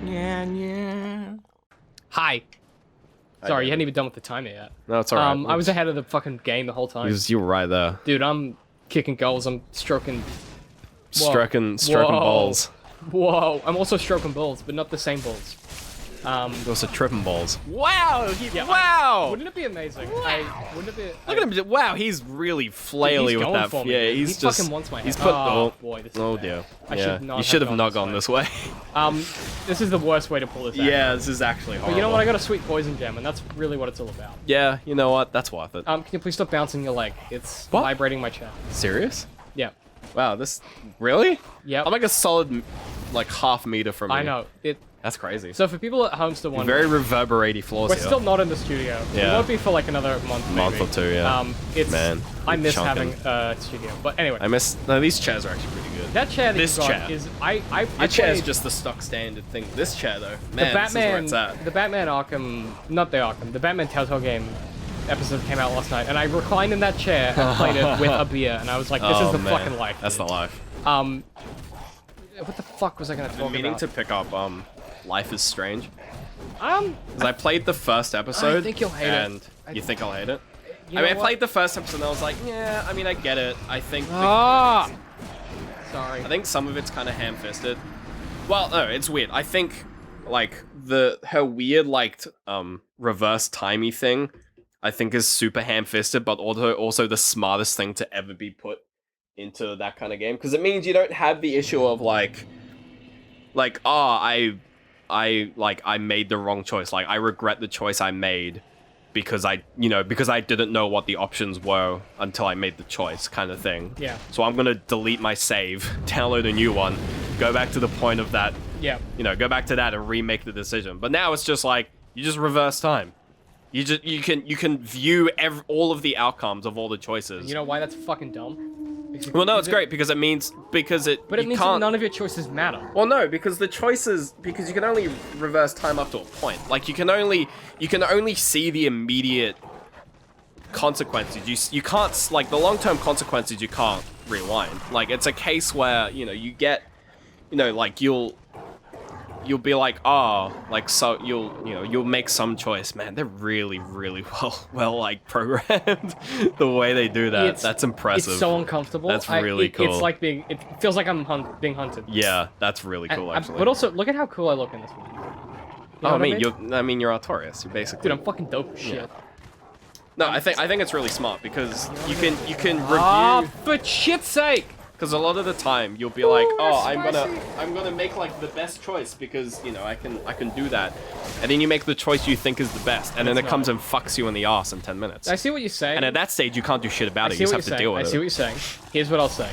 Yeah. Hi. Sorry, you hadn't even done with the timer yet. No, it's alright. I was ahead of the fucking game the whole time. You were right there. Dude, I'm kicking goals. I'm stroking. Stroking Whoa. balls. Whoa. I'm also stroking balls, but not the same balls. Also tripping balls. Wow! Wow! Wouldn't it be amazing? Wouldn't it be? Look at him! Wow, he's really flaily with that. For me, yeah, dude. he's he just. fucking wants my He's head. put. Oh boy, this is bad. dear. I should have not gone this way. This is the worst way to pull this out. Yeah, this is actually horrible. But you know what? I got a sweet poison gem, and that's really what it's all about. Yeah, you know what? That's worth it. Can you please stop bouncing your leg? It's vibrating my chair. Serious? Yeah. Wow, this really? Yep. I'm like a solid, like half meter from. I know it. That's crazy. So for people at home still wondering, very reverberating floors we're here. still not in the studio. Yeah. We won't be for like another month, maybe. Month or two, yeah. Man, I miss chunking. having a studio, but anyway. No, these chairs are actually pretty good. That chair that This you got chair. is I chair is played just the stock standard thing. This chair though, the man, this is where Batman, it's at. the Batman Arkham, not the Arkham, the Batman Telltale game episode came out last night, and I reclined in that chair and played it with a beer, and I was like, this is the fucking life. That's the life. What the fuck was I gonna talk I'm meaning about? to pick up Life is Strange. Um, Because I played the first episode. I think you'll hate it. And you think I'll hate it? you I know mean, I what? played the first episode and I was like, yeah, I mean, I get it. I think Sorry. I think some of it's kind of ham-fisted. Well, no, it's weird. I think like her weird like reverse timey thing, I think is super ham-fisted, but also the smartest thing to ever be put into that kind of game, because it means you don't have the issue of like I made the wrong choice. Like I regret the choice I made because I didn't know what the options were until I made the choice, kind of thing. Yeah. So I'm gonna delete my save, download a new one, go back to the point of that. Yeah. Go back to that and remake the decision. But now it's just like you just reverse time. You can view all of the outcomes of all the choices. You know why that's fucking dumb? Well, no, it's great because it means But it means that none of your choices matter. Well, no, because you can only reverse time up to a point. Like you can only see the immediate consequences. You can't, like, the long-term consequences you can't rewind. Like it's a case where you get, like you'll be like, so you'll make some choice. Man, they're really, really well like programmed. The way they do that, that's impressive. It's so uncomfortable. That's really cool. It's like it feels like I'm being hunted. Yeah, that's really cool, actually. But also, look at how cool I look in this one. You're Artorias. You're basically. Dude, I'm fucking dope as shit. Yeah. No, I think it's really smart because you can review. For shit's sake! Because a lot of the time you'll be like, I'm gonna make like the best choice because I can do that, and then you make the choice you think is the best, and then it comes and fucks you in the ass in 10 minutes. I see what you're saying. And at that stage you can't do shit about it. You just have to deal with it. I see what you're saying. Here's what I'll say.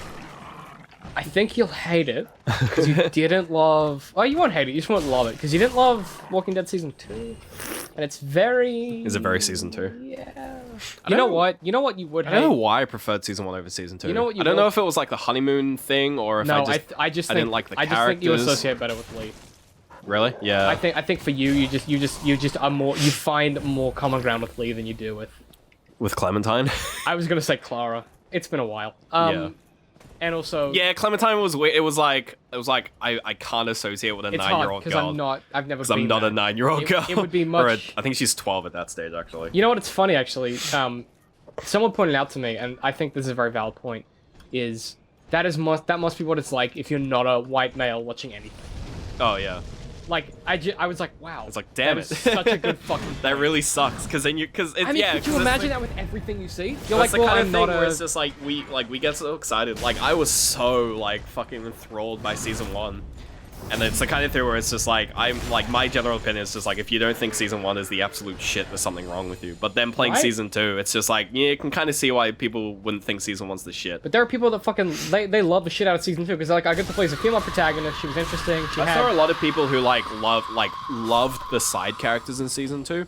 I think you'll hate it because you didn't love. Oh, you won't hate it. You just won't love it because you didn't love Walking Dead season 2, and it's very. Is it very season 2? Yeah. You know what? You know what you would hate? I don't know why I preferred season 1 over season 2. You know what? I don't know if it was like the honeymoon thing or if I didn't like the characters. I just think you associate better with Lee. Really? Yeah. I think for you, you just are more. You find more common ground with Lee than you do with Clementine. I was gonna say Clara. It's been a while. Yeah. And also, yeah, Clementine was weird. It was like I can't associate with a 9-year-old girl. I've never. Because I'm not a 9-year-old girl. It would be much. I think she's 12 at that stage, actually. You know what? It's funny actually. Someone pointed out to me, and I think this is a very valid point. That must be what it's like if you're not a white male watching anything. Oh yeah. Like I was like, wow. It's like, damn it. That is such a good fucking. That really sucks, because then could you imagine that with everything you see? You're like, the kind of thing where it's just like we get so excited. Like I was so like fucking enthralled by season 1, and it's the kind of thing where it's just like my general opinion is just like, if you don't think season 1 is the absolute shit, there's something wrong with you. But then playing season 2, it's just like, yeah, you can kind of see why people wouldn't think season 1's the shit. But there are people that fucking they love the shit out of season 2 because like I got to play as a female protagonist. She was interesting. I saw a lot of people who loved the side characters in season 2.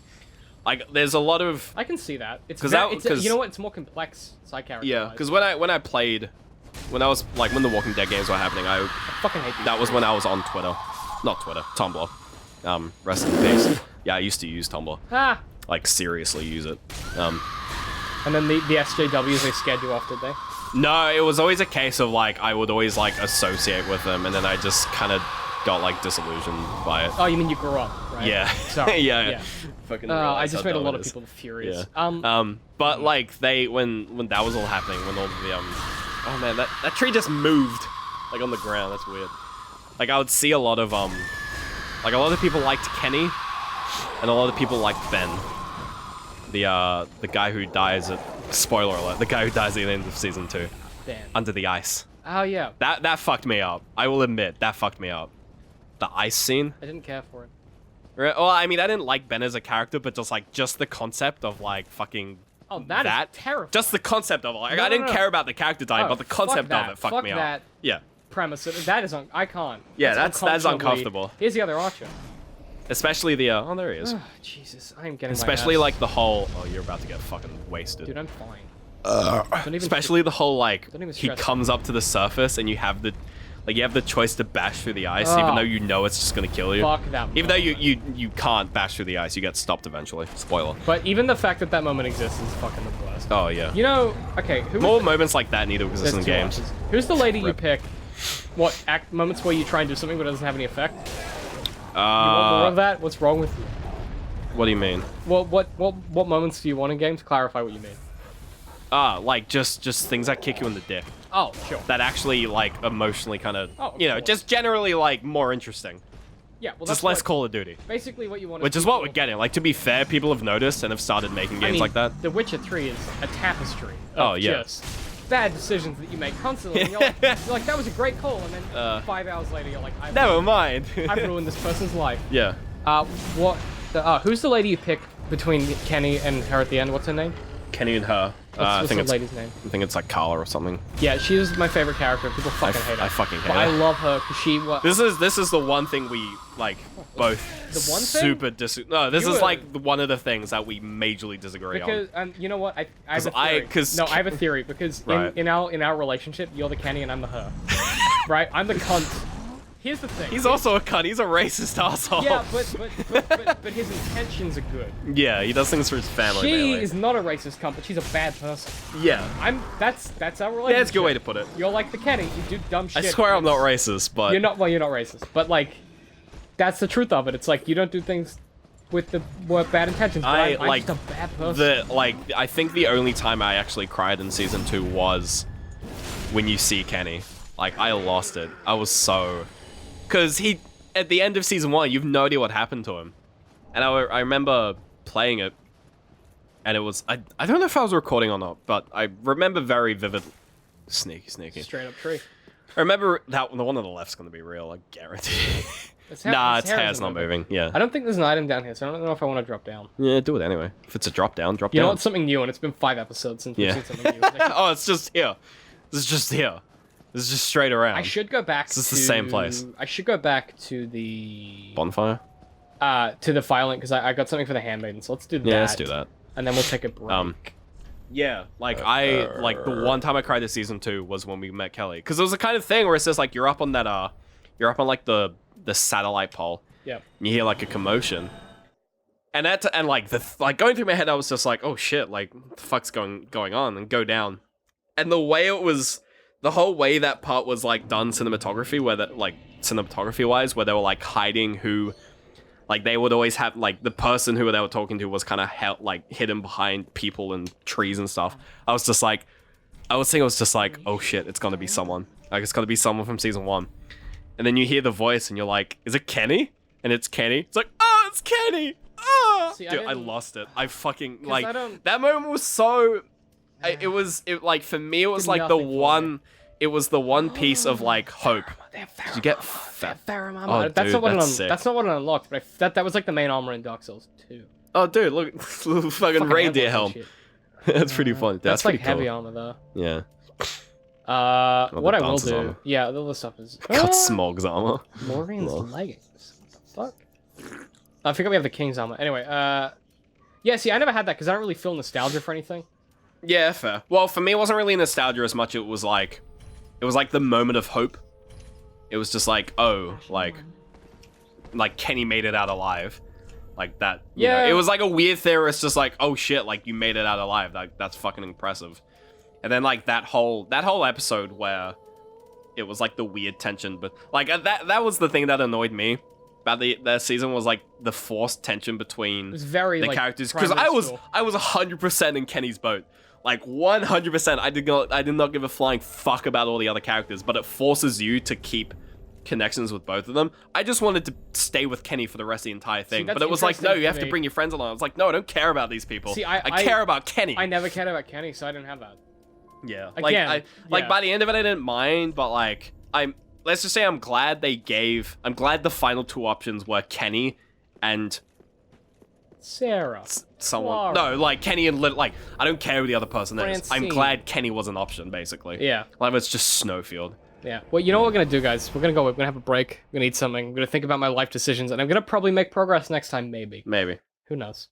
Like there's a lot of. I can see that. It's you know what? It's more complex side characters. Yeah, because when I played. When I was like when the Walking Dead games were happening, I fucking hate that was when I was on Twitter, not Twitter, Tumblr. Rest in peace. Yeah, I used to use Tumblr. Like seriously use it. And then the SJWs, they scared you off, did they? No, it was always a case of like I would always like associate with them, and then I just kind of got like disillusioned by it. Oh, you mean you grew up, right? Yeah. Sorry. yeah. Fucking I realized just how made a dumb lot it of is. people furious. Yeah. But like when that was all happening, when all of the oh man, that tree just moved like on the ground. That's weird. Like I would see a lot of like a lot of people liked Kenny, and a lot of people liked Ben. The guy who dies at spoiler alert, the guy who dies at the end of season 2. Ben. Under the ice. Oh yeah. That fucked me up. I will admit, that fucked me up. The ice scene. I didn't care for it. Well, I mean, I didn't like Ben as a character, but just the concept of like fucking. Oh, that is terrifying. Just the concept of it. Like, No, I didn't no. care about the character dying, but the concept of it fucked me that up. Yeah. Premise. That is I can't. Yeah, that's uncomfortable. Here's the other archer. Especially the oh, there he is. Jesus, I am getting. Especially my ass. like the whole. Oh, you're about to get fucking wasted. Dude, I'm fine. Don't even Especially the whole like don't even he stress comes up to the surface and you have the choice to bash through the ice, even though you know it's just gonna kill you. Fuck that. Even though you can't bash through the ice, you get stopped eventually. Spoiler. But even the fact that moment exists is fucking the worst. Oh yeah. You know, okay. More moments like that need to exist in There's games. two archers. Who's the lady you pick? What moments where you try and do something but it doesn't have any effect? You want more of that? What's wrong with you? What do you mean? Well, what moments do you want in games? Clarify what you mean. Like just things that kick you in the dick. Oh, sure. That actually like emotionally kind of, of you know, course. just generally like more interesting. Yeah, well, Just that's less what, Call of Duty. basically what you want. Which is what we're getting. Like, to be fair, people have noticed and have started making games like that. The Witcher 3 is a tapestry of just bad decisions that you make constantly. And you're like, that was a great call, and then 5 hours later, you're like, Never mind. I've ruined this person's life. Yeah. Who's the lady you pick between Kenny and her at the end? What's her name? Kenny and her. What's the lady's name? I think it's like Carla or something. Yeah, she's my favorite character. People fucking hate her. I fucking hate But her. I love her because she. This is the one thing we like both The one thing? super No, this You is were- like one of the things that we majorly disagree Because on. you know what? I have a 'Cause theory. No, I have a theory because Right. in our relationship, you're the Kenny and I'm the her. Right? I'm the cunt. Here's the thing. He's also a cunt. He's a racist asshole. Yeah, but his intentions are good. Yeah, he does things for his family. She mainly. is not a racist cunt, but she's a bad person. Yeah. That's our relationship. Yeah, it's a good way to put it. You're like the Kenny. You do dumb shit. I swear I'm not racist, but You're not. Well, you're not racist, but like, that's the truth of it. It's like you don't do things with the bad intentions. But I'm like just a bad person. I think the only time I actually cried in season 2 was when you see Kenny. Like, I lost it. I was so... Because at the end of season 1, you've no idea what happened to him. And I remember playing it, and it was... I don't know if I was recording or not, but I remember very vividly... Sneaky. Straight up tree. I remember that the one on the left's going to be real, I guarantee. Its Its hair's isn't not moving, yeah. I don't think there's an item down here, so I don't know if I want to drop down. Yeah, do it anyway. If it's a drop down, drop You know down. what's something new, and it's been 5 episodes since we've Yeah. seen something new. It's like, Oh, it's just here. This is just here. This is just straight around. I should go back This is the same place. I should go back to the... Bonfire? to the filing, because I got something for the handmaiden, so let's do that. Yeah, let's do that. And then we'll take a break. Yeah, like the one time I cried this season 2 was when we met Kelly, because it was the kind of thing where it's just like you're up on like the satellite pole. Yeah. And you hear like a commotion, and going through my head, I was just like, oh shit, like what the fuck's going on, and go down, and the way it was, the whole way that part was like done cinematography wise, where they were like hiding who. Like, they would always have, like, the person who they were talking to was kind of, hidden behind people and trees and stuff. I was just like, oh shit, it's gonna be someone. Like, it's gonna be someone from season 1. And then you hear the voice and you're like, is it Kenny? And it's Kenny. It's like, oh, it's Kenny! Oh! See, Dude, I lost it. I fucking, like, I don't- that moment was so... for me, it was, Did like, the nothing for one... It was the one piece of, like, hope. Did you get... Farum armor. Oh, that's dude, not sick. that's not what it unlocked, but that was like the main armor in Dark Souls 2. Oh, dude, look, little fucking reindeer helm. Shit. That's pretty fun. That's pretty like heavy cool. armor though. Yeah. What I will dancer's do, armor. yeah, all this stuff is. Got Smog's armor. Maureen's Lol. leggings. What the fuck? I forgot we have the King's armor. Anyway, yeah. See, I never had that because I don't really feel nostalgia for anything. Yeah, fair. Well, for me, it wasn't really nostalgia as much. It was like the moment of hope. It was just like, oh, like Kenny made it out alive. Like that. You know, Yeah. it was like a weird theorist, just like, oh shit, like you made it out alive. That's fucking impressive. And then like that whole episode where it was like the weird tension, but like that was the thing that annoyed me about the season, was like the forced tension between It was very, the like, characters, because primary school. I was 100% in Kenny's boat. Like 100%. I did not give a flying fuck about all the other characters, but it forces you to keep connections with both of them. I just wanted to stay with Kenny for the rest of the entire thing, that's but it was like, no, interesting you have to to me. bring your friends along. I was like, no, I don't care about these people. See, I care about Kenny. I never cared about Kenny, so I didn't have that. Yeah. Again, Like by the end of it, I didn't mind, but like let's just say I'm glad the final two options were Kenny and Sarah. someone. Clara. No, like Kenny and like, I don't care who the other person is. I'm Francine. glad Kenny was an option, basically. Yeah. Like it's just Snowfield. Yeah. Well, you know what we're gonna do, guys? We're gonna have a break. We're gonna eat something. I'm gonna think about my life decisions, and I'm gonna probably make progress next time, maybe. Maybe. Who knows?